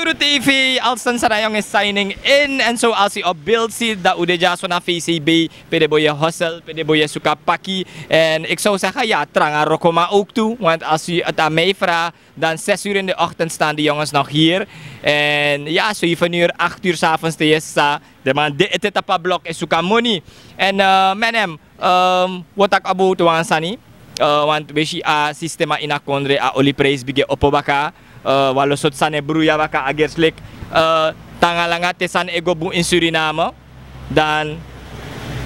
Suru TV, Alstan Sarayong is signing in. En zoals u op beeld ziet, dat u de jaso na VCB, pwede boye hustle, pwede boye suka paki. En ik zou zeggen, ja, tranga rokoma ook toe. Want als u het aan mij vraagt, dan 6 uur in de ochtend staan die jongens nog hier. En ja, 7 uur, 8 uur 's avonds te jessa. De man, dit etapa blok is suka money. En menem, wat ik about wan sani? Want we zien a sistema ina kondre a oliprijs bige opobaka. Walau sot sane bruya baka agerslik tangalanga tesan ego bu in Suriname dan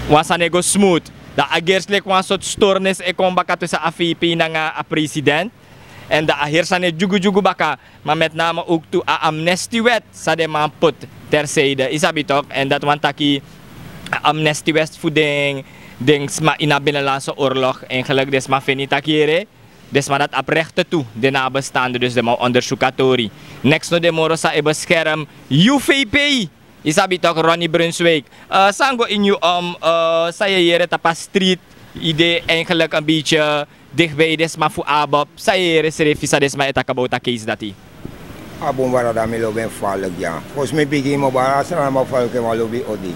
wasan ego smooth da agerslik wan sot stornes e kon baka tussen AVP nanga a president en da akhir sane jugu baka maar met name ook toe a amnestiewet sade man put terzijde isabi toch en dat want taki amnestiewet voeding ding sma ina binnenlandse oorlog eigenlijk des ma finita kere. Dus maar dat oprechte toe, de nabestaanden, dus de onderzoekatori. Next no de moro sa bescherm UVP. Isabi toch Ronnie Brunswijk. Sango in you saya jere tapa street. Idee eigenlijk een beetje dichtbij desma fu abab. Saya jere serefisa desma etakabouta case dati. Abon warada milo ben falig ja. Volgens mij begin mo bara sana mo falke mo lobi odi.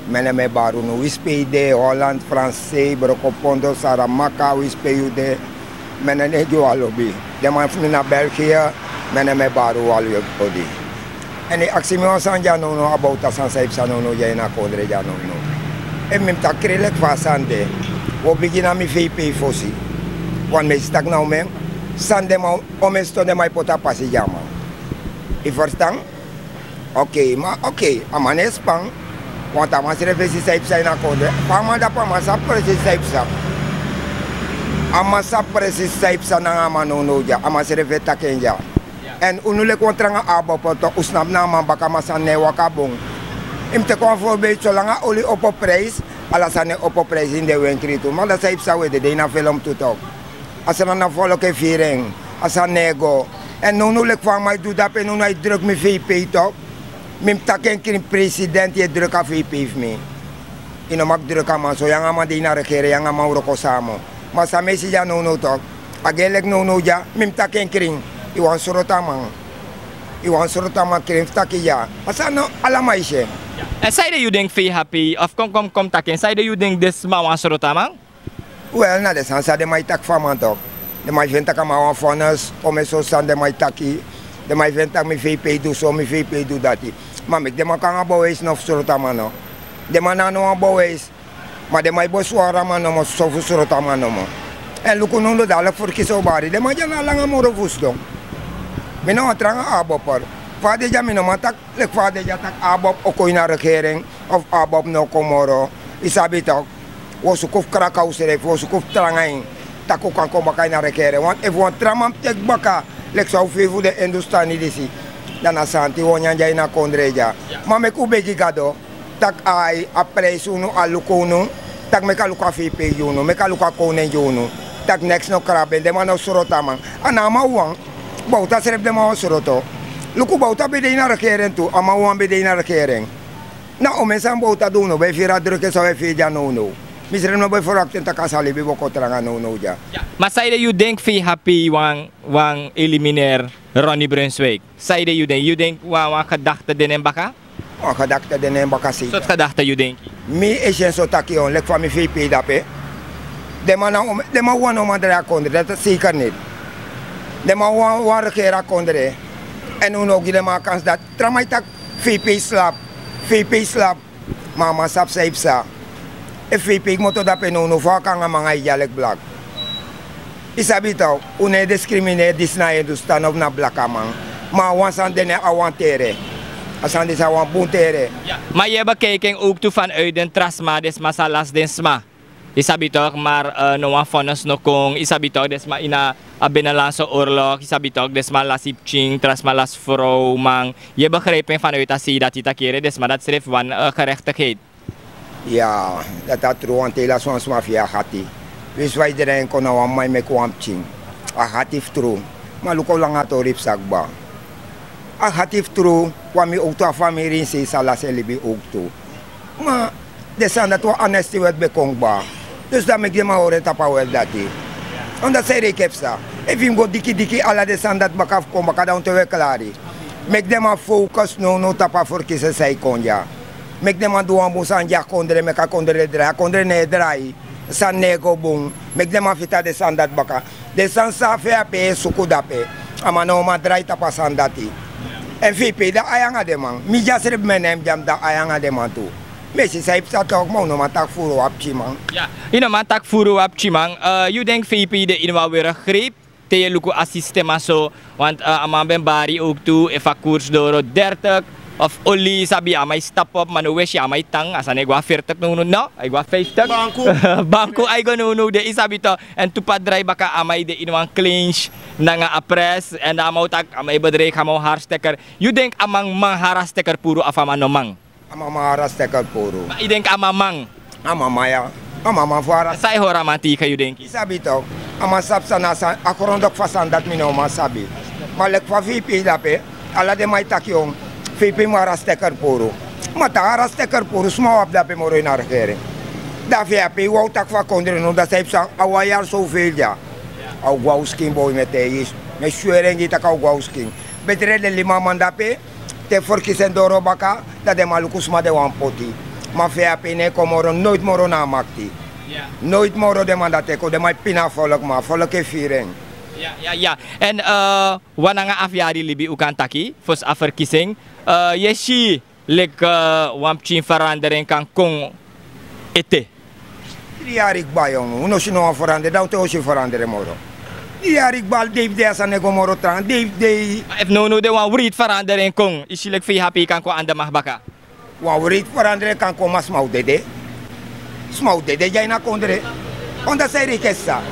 Mene me baru no wispede Holland Francais Brokopondo Saramaka wispede. Menen ego alobi. De man na België, menen me baru alobi. En ik actie me aan jano no about asan saip sanono jena kodre jano no. En mim ta krelek fasande. Wo begina mi VP fosi. Wan me stak nou men. Sande ma omesto de mai pota pasi jama. I verstaan? Oké, maar oké, amane spang. Want amas refesi saip sa na kodre. Pama da pama sa presi saip sa. Amasa precies saip sa nanga manonoja, amasa reveta kenja. En unule kontra nga abo poto usnap na baka masane wakabong. Imte kon voorbeeld zolang oli opo prijs, alasane opo prijs in de winkel. Maar dat saip sa wede de na film tutok. Asana na volk e viering, asa nego. En unule kwam mij doe dat en unai druk me VP toch. Mim taken krim president je druk a VP me. Ino mak druk a man so yang ama de na regeren yang ama uroko samo. Maar sa mesi ja no toch. Agelek no ja, mim taken kring. Iwan sorotaman. Iwan sorotaman kring taki ja. Asa no alamaishe. En zei dat you denk veel happy of kom taken. Zei dat you denk des ma wan sorotaman? Well, na des ansa de mai tak faman toch. De mai venta kama wan fonus, ome so san de mai taki. De mai venta mi VP do so mi VP do dati. Maar mek de man kan abowees no sorotaman no. De man no abowees. Maar de mij boswara man no so fusurota man no. En luku no dadelijk voor kiso bari. De mij jana langa moro fusdong. Mino atranga abopar. Vader ja mino matak lek vader ja tak abop oko ina regering of abop no komoro. Isabi toch. Wosu kof krakau seref, wosu kof trangain. Tako kan kom baka ina regering. Want if wan tramam tek baka lek so fevu de Hindustani disi. Dan asanti wonyanja ina kondreja. Maar mek ubegi gado. Tak ai apres uno alukono tak meka luka VP juno meka luka konen juno tak next no kraben de mano sorota man anama wang bauta serep de mano soroto luku bauta bede ina regering tu ama wang bede ina regering na omensan bauta duno be fira drukke so be ja no no misre no be forak tenta kasali be boko tranga no no ja maar zei dat you denk veel happy wang eliminair Ronnie Brunswijk zei dat you denk wang gedachte den baka. Oh, gedachte de neem bakasi. Wat gedachte you denk? Mi is een soort takion, lek van mi VP dape. De man wan om aan kondre, dat is zeker niet. De man wan regera kondre. En nu ook de man kans dat tramai tak VP slap. Mama sap saipsa. E VP moto dape no vakanga mga jalek black. Isabi tau, une discrimineer disna edustan of na black amang. Maar wansan dene awantere. Asan desa wan buntere. Ja. Maar je bekijkt ook toe vanuit de trasma des masalas desma. Isabi toch maar no wan vonnis no kong. Isabi toch desma ina a binnenlandse oorlog. Isabi toch desma lasipching trasma las vrouw mang. Je begrijpt vanuit asi dat ita kere desma dat schrijft van gerechtigheid. Ja, dat had truan tela soms mafia hati. Wis wij iedereen kon nou aan mij met kwampching. A hatif tru. Maar luko lang ato rip sagba. A hatif tru, kwami ook to familie in se sala selibi ook to. Maar desan dat we honesty wet bekongba. Dus dan ik ma ore tapa wel dati. Omdat zij rekepsa. If him go diki ala desan dat bakaf kom baka down te weklari. Make them a focus no tapa for kisa sa ikonja. Make them a duwa mo sa anja kondre meka kondre ne drai san nego bung. Make them a fita de sandat baka. De san sa fe ape sukudape. Amano ma drai tapa sandati. En VP da ayanga de man. Mi jasrib menem jam da ayanga de man tu. Messi sa ipsa tok mo no matak furo ap chimang. Ja, ino matak furo ap chimang. You denk VP de ino weer greep te luku assistema so want amamben bari ook toe if a koers door 30 of oli sabi amay stop up manuwes ya amay tang asan ay gwa 40 no ay gwa 50 bangko ay gano de isabi to and tupad dry baka amay de inwang clinch na nga apres and amaw tak amay badre kamo harstecker you denk amang mang harstecker puro afamano mang amang harstecker puro I denk amamang amamaya amama fara sa ihora mati kayo denk isabi to ama sapsa nasa akorondok fasandat mino masabi malek fa VP dape ala de may takyong VP mo arasteker puro mata arasteker puro smawap dape mo rin arkere dafe ape wow tak fa kondre no da sepsa awayar so velja au gwawskin boy meteis me shuerengi tak au gwawskin betre de lima mandape te forkisen doro baka da de malukus ma de wampoti ma fe ape ne komoro nooit moro na makti nooit moro de mandate ko de may pinafolok ma folok e firen. Ja. En wana nga afyari libi ukantaki fos aferkising yeshi lek wampchin verandering kan kong ete. Diarik bayong uno sino veranderen daw te osi veranderen moro. Diarik bal Dave de asa nego moro trang Dave de if no de wan writ verandering kong isilek fi happy kan ko anda mahbaka. Wan writ veranderen kan ko mas mau dede. Smau dede jay na kondre. Onda say rikessa.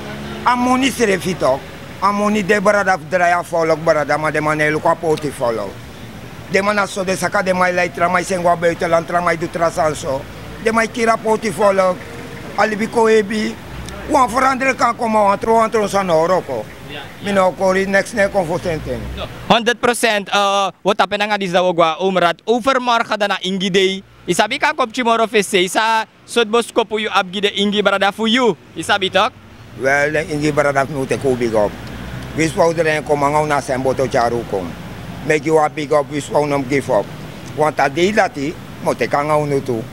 Amoni sere fito. Amoni de barada draya folok barada ma de manelu kwa poti follow. De manaso de saka de mai leitra mai sengwa buitenland tra mai du trasanso. De mai kira poti folok. Alibi ko ebi. Wan veranderen kan koma antro sa noroko. Mino kori next ne confotenten. 100% wat apen nga di zawagwa umrat overmorgen na ingidei. Isabi ka kop chimoro fese sa sodbos ko po yu abgide ingi barada fu yu. Isabi tok? Well, ingi barada no te ko big up. Wiswa udren ko mangaw na semboto charu kong. Make you a big up wiswa unom give up. Want a day dati mo te kangaw no tu.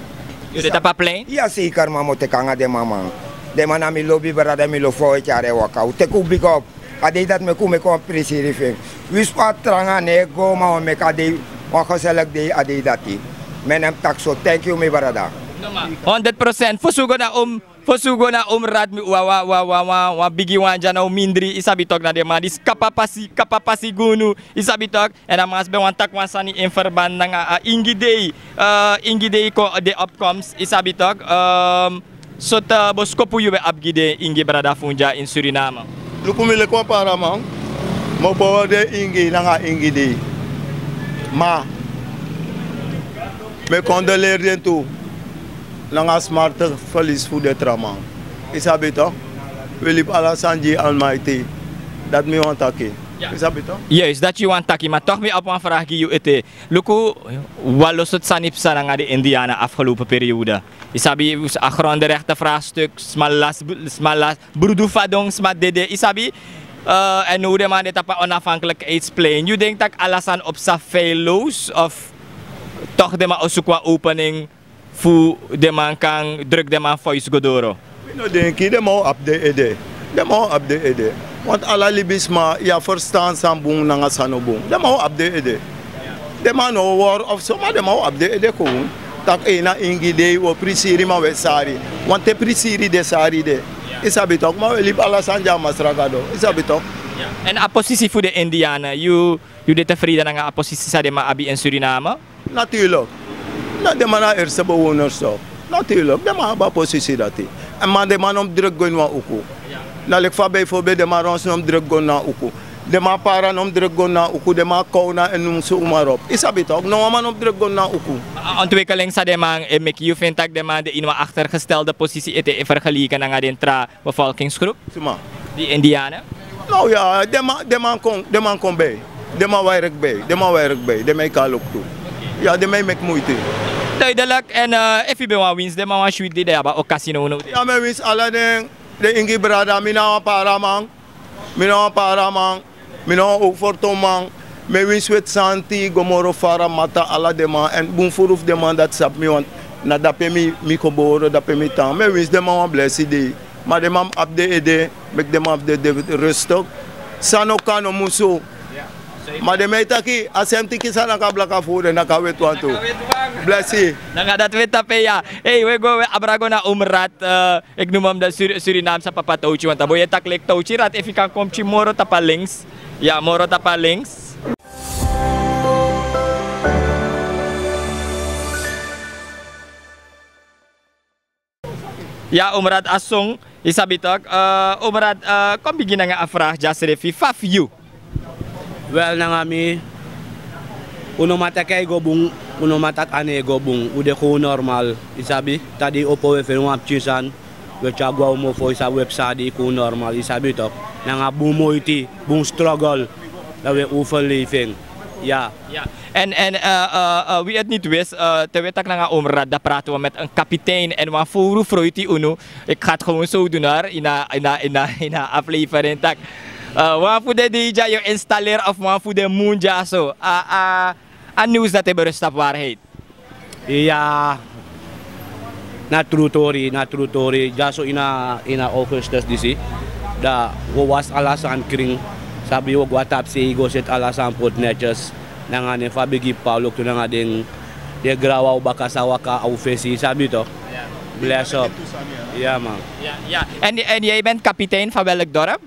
You deta pa plain? Iya si karma mo te kanga de mamang. De mana mi lobby barada mi lo fo chare waka. Te ko big up. A day dat me ko appreciate fe. Wiswa tranga nego ma me ka de waka selek de a day dati. Menem takso, thank you mi barada. 100% fusugo na rad mi wa bigiwan dyan na umindri isabitok na de madis kapapasi gunu isabitok and amas be wan takwan sani inferban na nga ingi day ko de upcomes isabitok sota bosko puyo be abgide ingi barada funja in Suriname. Lukumile ko para mang mo bawa de ingi na nga ingi day ma me condoleer den toe lang smart verlies voor de trauma. Isabi to? Wilip Alasanji Almighty. Dat me want taki. Isabi to? Yes, dat you want taki. Maar toch meer op een vraag die je ete. Luku walosot sanipsa na nga de Indiana afgelopen periode. Isabi grondrechten vraagstuk smalas brudu fadong smat dede. Isabi en hoe de man dit op onafhankelijkheidsplain. You denk dat alasan op sa fellows of toch de man osukwa opening fu de man kan druk de man voice godoro. No denki de mo update de mo update want ala libisma ya verstaan sambung nanga sanobung de mo update de man no war of so ma de mo update ko tak ina ingi de wo prisiri ma wesari want te prisiri de sari de isabi tok ma lib ala sanja masragado isabi tok en a posisi fu de Indiana you de tevreden nga a posisi sa de ma abi in Suriname. Natuurlijk. Na de man eerste bewoners zo. Natuurlijk. De man hebben positie dat hij. En man de man om druk gaan naar uku. Na lek van bijvoorbeeld de man ons om druk gaan naar uku. De man para om druk gaan naar uku. De man kouna en noem zo maar op. Is dat toch? No man om druk gaan naar uku. Ontwikkeling sa de man mek you vindt dat de man de in achtergestelde positie ete vergelijken na den tra bevolkingsgroep. Suma. Die Indianen. Nou ja, de man kom bij. De man werk bij. De man werk bij. De man kan ook toe. Ja, de mij met moeite. Duidelijk. En if je bent winst, de man shoot die daar op casino. Ja, mijn winst alle de ingi brada, mina para man, mina ook voor man, Me wins with Santi, Gomoro, Fara, Mata, alla dema, en boom furuf dema dat sap me want, na dape mi koboro, dape mi tang. Me wins dema wan blessed day. Maar de man op de ede, mek de man op de rustig. Sano kano muso. Maar de meitaki, als hem tiki sana ka blaka voeren, na ka wet wanto. Bless you. Nangadat wet tape ya. Hey, we go abrago na umrat. Ik noem hem de Suriname sa papatouchi. Want aboy tak lek touchi rat. If kan kom chi moro tapa links. Ja, moro tapa links. Ja, umrat asong isabitok. Umrat kom bigina nga afrah jasrefi faf you. Well, nangami uno mata kay gobung, uno mata ane gobung, ude ko normal. Isabi, tadi opo we fenu apchisan, we chagwa mo fo isa website ko normal. Isabi tok, nanga bumo iti, bung struggle, dat we ufel living. Ja. Ja. En wie het niet wist, terwijl ik naar omraad, daar praten we met een kapitein en wat voor fruity uno. Ik ga het gewoon zo doen hoor, in aflevering. Wat voor de DJ je installeren of wat voor de moonja zo. Nieuws dat hebben rust op waarheid. Ja. Na true story. Jaso ina Augustus disi. Da was alasan kring. Sabi wag watap si go set alasan pot netjes. Nanga ne fabigi Paulo tu nanga ding de grawa baka sawaka au fesi sabi to. Bless up. Ja man. Ja. En jij bent kapitein van welk dorp?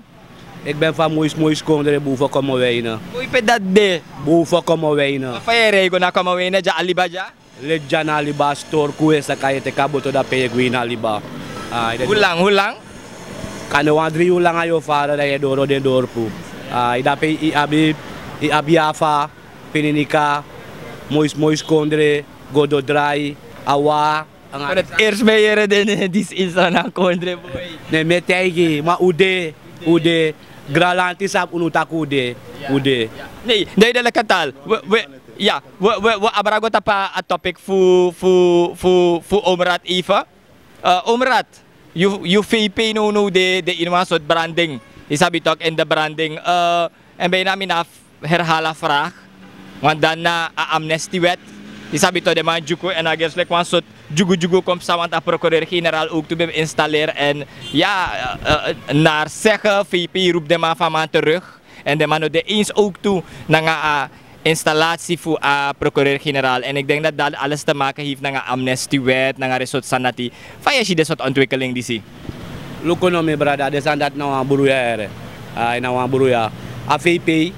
Ik ben van Mois Kondre Boeven Kommerwijnen. Hoe je dat de? Boeven Kommerwijnen. Of je rego na Kommerwijnen ja alibaja? Leja na aliba store kuwe sa kaya te kaboto da peye na aliba. Hoe lang? Kan wan 3 uur lang ayo fara da ye doro den dorpu. Ida pe i abiafa, pininika, Mois Kondre, Godo Drai, Awa. Voor het eerst ben je in dis insana Kondre boy. Ne metegi, ma ude gralanti sap unutak ude. Nee, duidelijk taal. We abrago tapa a topic fu Omrat Eva. Omrat, you VP no de inwa soort branding. Isabi talk in de branding. En bij namin na herhala vraag. Want dan na amnestiewet. Isabi to de man juku en agers like one soort jugu komt samen met procureur-generaal ook te installeren. En ja, naar zeggen, VP roept de man van man terug. En de man de eens ook toe naar installatie voor procureur-generaal. En ik denk dat dat alles te maken heeft met amnestiewet, naar een soort sanati. Van je ziet soort ontwikkeling die zie. Lukono me brada, de zijn dat nou aan broeia. Nou aan broeia. A VP,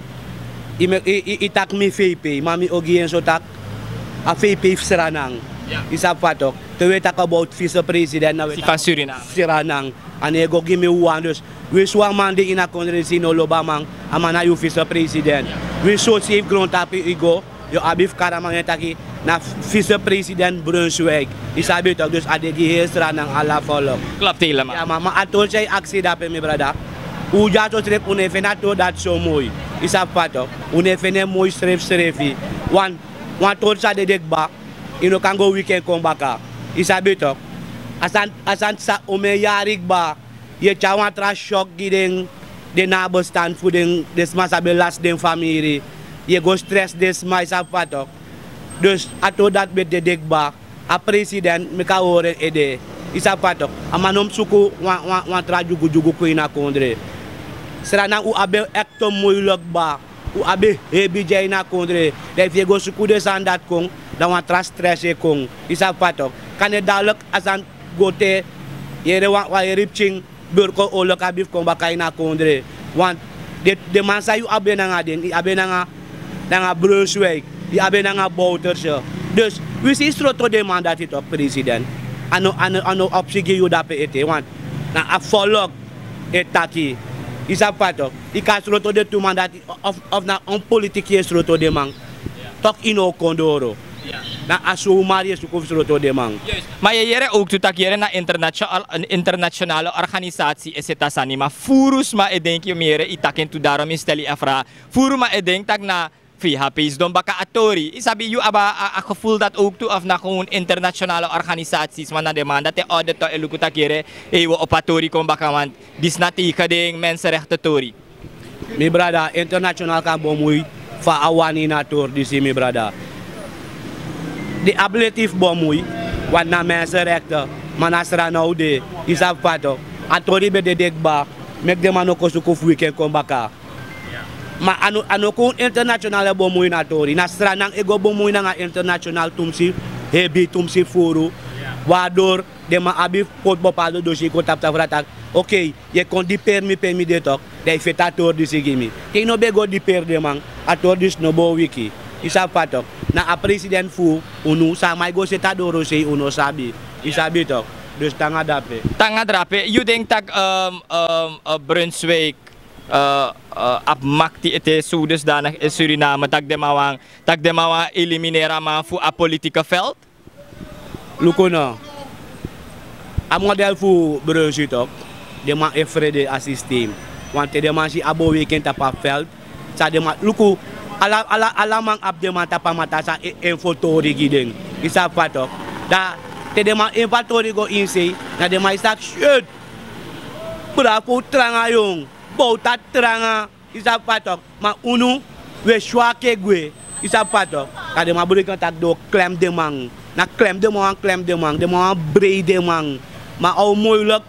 itak mi VP, mami ogi en zo tak. A VP Seranang. Isa patok. Terwijl tak about vice-president na van Suriname. Seranang. Ane go give me one dus. We swang man de ina kondresi no lobamang. Amana yu vice-president. We so safe grond tapi igo. Yo abif karamang etaki na vice-president Brunswijk. Isa betok dus adegi heer Seranang ala follow. Klopt helemaal. Ja maar atol say actie dape mi brada. Uja to trip unefenato dat so mooi. Isa patok. Unefene mooi strefi. Wan tot sa de dekba. Ino kan go weekend kom baka. Isa betok. Asan sa ome yarik ba. Ye chawan tra shock gideng de nabostan fu den desma belas den family. Ye go stress desma isa patok. Dus ato dat bet de dekba. A president me ka ore ede. Isa patok. Amanom suku wan tra jugu ko ina kondre. Serana u abe ekto moylok ba. U abe hebi jay na kondre. Def ye go suku de sandat kong. Dan wan tra stress e kong. Isa patok. Kane dalok asan gote yere wa ripching burko olok abif kong bakay na kondre. Want de man sa yu abe na nga din. Abe na nga Brunswijk. Abe na nga Bouterse. Dus we see stroto de mandat ito president. Ano opsige yu dape ete. Want na a follow etaki. Isa patok. Ika stroto de tu mandat of na on politik ye stroto de man. Tok ino kondoro. Na asumari sukuf stroto de man. Maar je jere ook toe tak jere na internationale organisatie is het asani maar furus ma denk je meer itaken tu daarom steli afra. Furu ma denk tak na VHP's don baka atori. Isabi you aba a gevoel dat ook toe of na gewoon internationale organisaties maar na de man dat de audit to eluku tak jere we op atori kom baka want dis na tika ding mensenrechten tori. Mi brada international kan bomoy fa awani na tour disi mi brada. De ability bomui wan na mensen rechter manasra nou de isap pato atori be de dekba mek de manoko suku weekend kombaka. Ma ano ko international bomui na tori na stranang ego bomui na nga international tumsi hebi tumsi furu wador de ma abi pot bopado dosi ko tap tavratak. Ok, ye kon di permi de tok de fait ator di sigimi ki no be go di per de mang ator dis no bo wiki isa patok na a president fu unu sa may go setadoro say uno sabi isabi tok dus tanga drape you denk tak Brunswick ap makti ete sudes danak Suriname tak demawang eliminera ma fu a politica veld lukono a model fu Brunswick tok de ma efrede a system want de man si abo weekend tapa veld sa de ma luku ala mang ap de mata pamata sa infotori gideng isa patok da te de ma infotori go insi na de ma isak shit bravo tranga yung bauta tranga isa patok ma unu we shwake gwe isa patok ka de ma buri kan tak do klem de mang na klem de mang brei de mang ma au moylok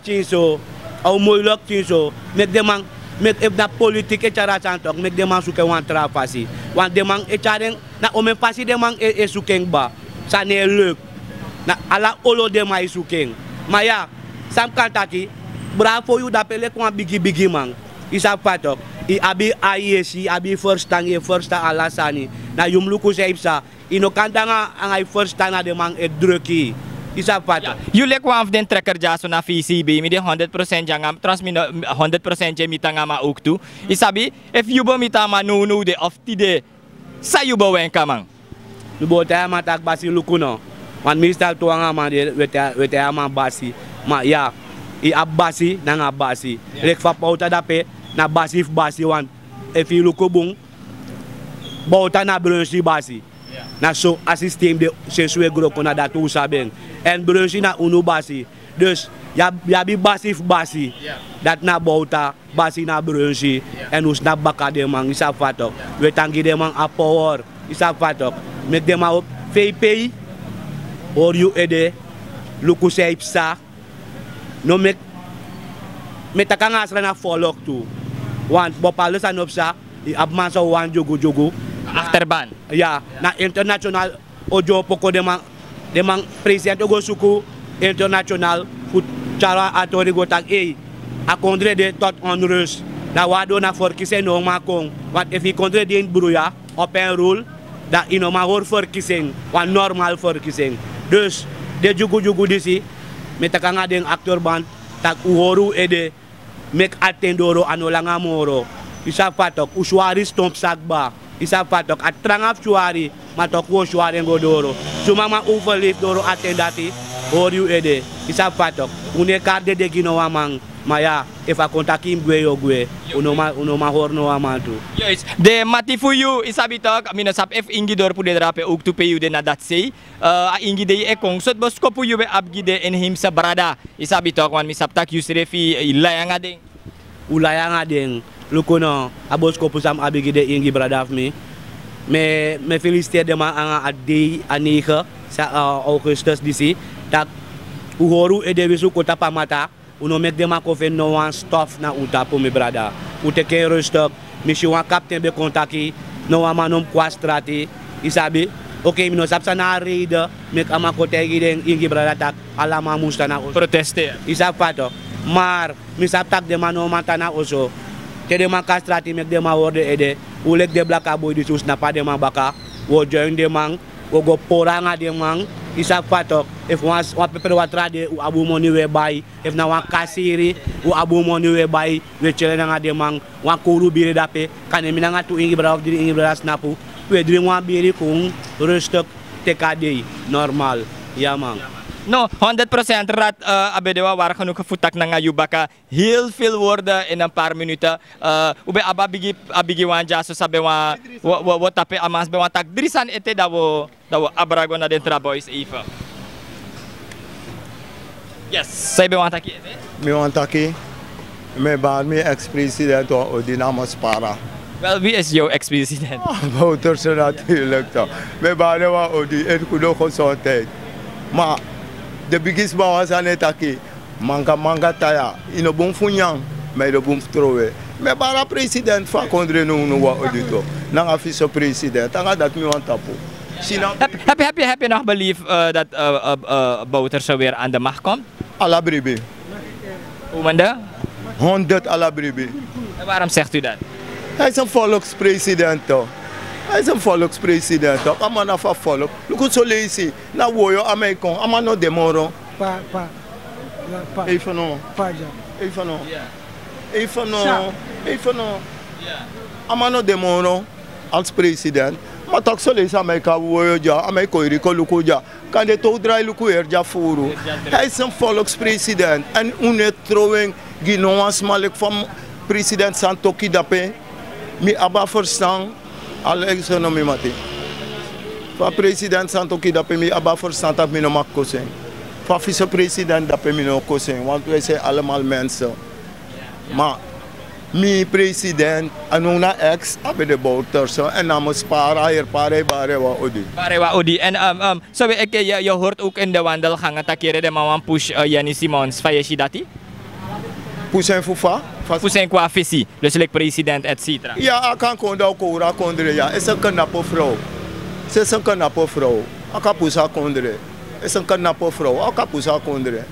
chinso mek de mang mek if na politik e cara santok mek de mang suke wan trapasi wan de mang e charen na omen pasi de mang e sukeng ba sa ne leuk na ala olo de mai sukeng maya sam kantaki bravo you da pele ko bigi mang isa patok I abi IEC abi first tang ala sani na yum luku seipsa ino kanta nga ang ay first tang na de mang e druki isa patok you lek one of den trekker jaso na VCB mi de 100% jangam transmino 100% je mitanga ma uktu isabi if you bo mitama no de of tide sa you bo wen kamang lubo ta ma tak basi lukuno wan mistal tuanga ma de wete ama basi ma ya I abasi na nga basi rek fa pauta dape na basif basi wan if you lukubung bauta na Brunswick basi na so assistem de sesue grupo na datu sabeng en Brunswick na unu basi dus ya bi basif basi dat na bauta basi na Brunswick en us na baka de mang isa fatok wetangi de mang a power isa fatok mek de ma pay or you ede luku seipsa no mek metakanga asra na follow tu wan bopalo sa nopsa I abman sa wan jogo achterban ya na international ojo poko de mang president ogo suku international fut cara atori go tag a kondre de tot onrus na wado na forkisen no makong wat if I kondre de bruya open rule da ino ma hor forkisen wan normal forkisen dus de jugu disi metakanga deng actor band tak uhoru ede mek atendoro anolanga moro isa patok uswari stomp sagba isa patok atrangap chuari matok wo chuari ngodoro cuma ma overlift doro atendati horu ede isa patok une karde de gino wamang maya if akontakim gwe uno ma horno amantu yes de matifuyu isabitok amino sap if ingidor pude drape uktu peyu de nadat sei a ingide ekong sot bos ko puyu be abgide en himsa brada isabitok wan misaptak yusrefi ilayanga ding ulayanga ding lukono abos ko pusam abigide ingi brada me felicite de ma anga adi anika sa Augustus disi tak uhoru ede bisu kota pamata uno mek de ma ko fen no one stuff na uta po mi brada ute ke rustok misi wan captain be kontaki no wa manom kwastrati isabi okay mino sapsa na rida mek ama ko tegi den ingi brada tak ala ma musta na proteste isapato mar mi saptak de mano mantana oso te de ma kastrati mek de ma worde ede ulek de blaka boy di sus na pa de ma baka wo join de mang wo go poranga de mang isapato if once wa pepe watra de u abu moni we bay if na wa kasiri u abu moni we bay we chele nga de mang wa kuru bire dape kane mina nga tu ingi brada diri ingi brada snapu we diri wa bire kung rustok tekade normal ya mang no 100% rat abedewa war kanu kefutak na nga yubaka heel feel worden in een paar minuten ube abigi wanja so sabe wa tape amas be wa tak drisan ete dawo abrago na den traboys ifa yes sabe wa taki ete mi wan taki me ban mi ex president o Dinamo Para Wel, wie is jouw ex-president? Bouterse natuurlijk toch. We waren wel die en goede gezondheid. Maar de biggest was aan het aki. Manga taya. In de boom funyang. Met de boom trouwen. We waren president van Kondre no wa audito. Nanga vice-president. Tanga dat mi want tapu. Heb je nog belief dat Bouterse weer aan de macht komt? Alla bribi. Hoe mende? 100 alla bribi. En waarom zegt u dat? Hij is een volkspresident toch. Hij is een volkspresident toch. Amma na fa volk. Look hoe zo lazy. Na woyo Amerikaan. Amma no demoro. Pa. Even no. Even no. Even no. Amma no demoro als president. Maar toch zo lazy Amerika woyo ja. Amerika iriko luku ja. Kan de toch draai luku erja furu. Hij is een volkspresident. En trouwing ginoas malik van president Santoki Dape. Mi aba verstaan, Alex no mi mati. Van president Santoki Dape mi aba verstaan dat mi no mag kozen. Van vice-president Dape mi no kozen, want wij zijn allemaal mensen. Maar mi president en una ex abe de Bouterse en namens para barewa odi. Barewa odi. En je hoort ook in de wandelgangen takere de mawan push Yanni Simons van Yeshidati? Push fufa? Push qua visie, dus like president et cetera. Ja, ik kan konda kora kondre ja. Is een knappe vrouw. Ze is een knappe vrouw. Aka pusa kondre. Is een knappe vrouw. Aka pusa kondre.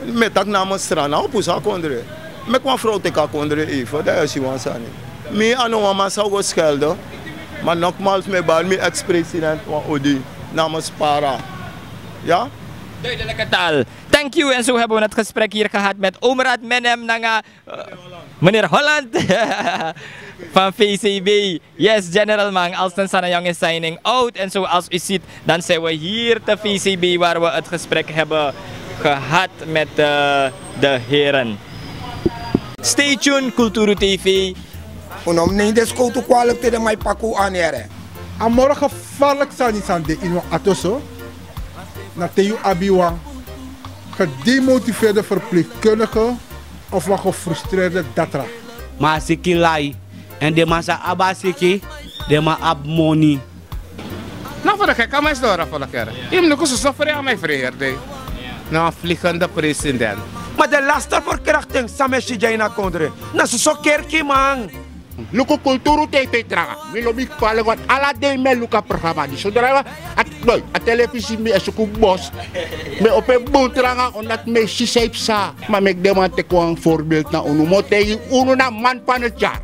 Met dat namens strana, pusa kondre. Met mijn vrouw te kan kondre even. Dat is je sani. Mi ano mama zou go schelden. Maar nogmaals me bar mi ex-president van Odi namens para. Ja? Duidelijke taal. Thank you. En zo hebben we het gesprek hier gehad met Omrat Menem Nanga. Meneer Holland van VCB. Yes, General Mang. Alston Sanayang is signing out. En zoals u ziet, dan zijn we hier te VCB waar we het gesprek hebben gehad met de heren. Stay tuned, Kulturu TV. Unom nee des koutu kwalek te de mai paku anere. Amora gevaarlijk zijn niet aan de ino atoso. Na teu abiwa. Gedemotiveerde verpleegkundige of een gefrustreerde datra. Maar siki lai. En de masa abasiki, de ma abmoni. Nou, voor de gek, kan mij storen voor de keer. Je moet ook zo voor jou, mijn vriend. Nou, vliegende president. Maar de lasterverkrachting, Sameshi Jaina Kondre. Nou, zo kerkie, man. Luku kulturu TV traga. Milobi pale wat ala de me luka programma di. Saudara at boy, at televisi mi asuku bos. Me ope bon traga onat me si safe sa. Ma mek demante ko ang voorbeeld na uno mo te uno na man pa na jar.